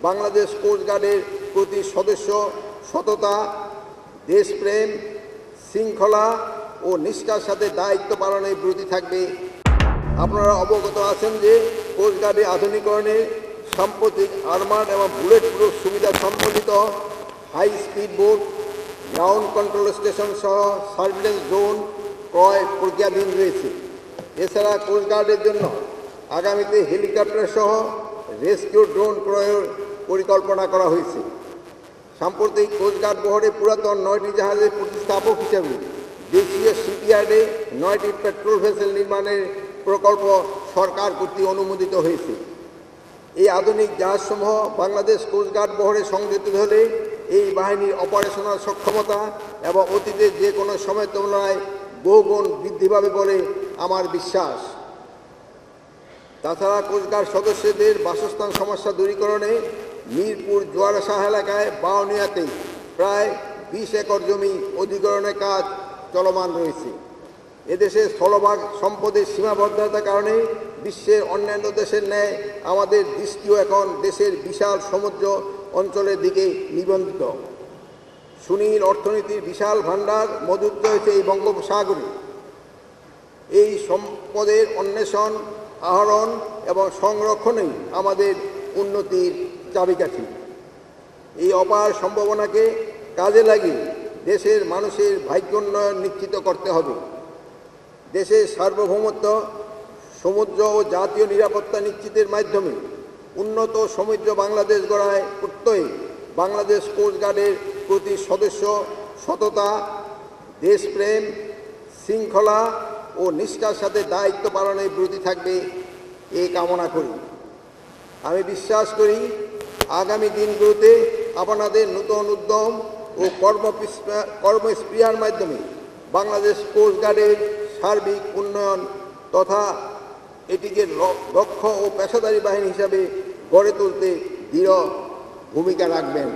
বাংলাদেশ কোস্টগার্ডের প্রতি সদস্য সততা, দেশপ্রেম, শৃঙ্খলা ও নিষ্ঠার সাথে দায়িত্ব পালনে ব্রতী থাকবে। আপনারা অবগত আছেন যে কোস্টগার্ডের আধুনিকরণে সাম্প্রতিক আর্মার্ড এবং বুলেট প্রুফ সুবিধা সম্বলিত high speed boat, ground control station সহ সার্ভিলেন্স জোন ক্রয় প্রক্রিয়াধীন রয়েছে। এছাড়া কোস্টগার্ডের জন্য আগামীতে হেলিকপ্টার সহ রেস্কিউ ড্রোন ক্রয়ের পরিকল্পনা করা হয়েছে। সাম্প্রতিক কোস্টগার্ড বহরে পুরাতন 9টি জাহাজের প্রতিস্থাপক হিসাবে দেশীয় শিপইয়ার্ডে 9টি পেট্রোল ভেসেল নির্মাণের প্রকল্প সরকার কর্তৃক অনুমোদিত হয়েছে। এই আধুনিক জাহাজসমূহ বাংলাদেশ কোস্টগার্ড বহরে সংযুক্ত হলে এই বাহিনীর অপারেশনাল সক্ষমতা এবং অতীতের যে কোনো সময়ের তুলনায় বহুগুণ বৃদ্ধি পাবে বলে আমার বিশ্বাস। তাছাড়া কোস্টগার্ড সদস্যদের বাসস্থান সমস্যা দূরীকরণে মিরপুর জোয়ারাশাহ এলাকায় বাউনিয়াতে প্রায় 20 একর জমি অধিগ্রহণের কাজ চলমান রয়েছে। এদেশে স্থলভাগ সম্পদের সীমাবদ্ধতার কারণে বিশ্বের অন্যান্য দেশের ন্যায় আমাদের দৃষ্টিও এখন দেশের বিশাল সমুদ্র অঞ্চলের দিকে নিবন্ধিত। সুনীল অর্থনীতির বিশাল ভাণ্ডার মজুত রয়েছে এই বঙ্গোপসাগরে। এই সম্পদের অন্বেষণ, আহরণ এবং সংরক্ষণই আমাদের উন্নতির চাবিকাঠি। এই অপার সম্ভাবনাকে কাজে লাগিয়ে দেশের মানুষের ভাগ্যোন্নয়ন নিশ্চিত করতে হবে। দেশের সার্বভৌমত্ব, সমুদ্র ও জাতীয় নিরাপত্তা নিশ্চিতের মাধ্যমে উন্নত সমৃদ্ধ বাংলাদেশ গড়ায় প্রত্যয়ে বাংলাদেশ কোস্টগার্ডের প্রতি সদস্য সততা, দেশপ্রেম, শৃঙ্খলা ও নিষ্ঠার সাথে দায়িত্ব পালনে ব্রতী থাকবে এই কামনা করি। আমি বিশ্বাস করি আগামী দিনগুলোতে আপনাদের নতুন উদ্যম ও কর্মস্পৃহার মাধ্যমে বাংলাদেশ কোস্টগার্ডের সার্বিক উন্নয়ন তথা এটিকে দক্ষ ও পেশাদারী বাহিনী হিসাবে গড়ে তুলতে দৃঢ় ভূমিকা রাখবেন।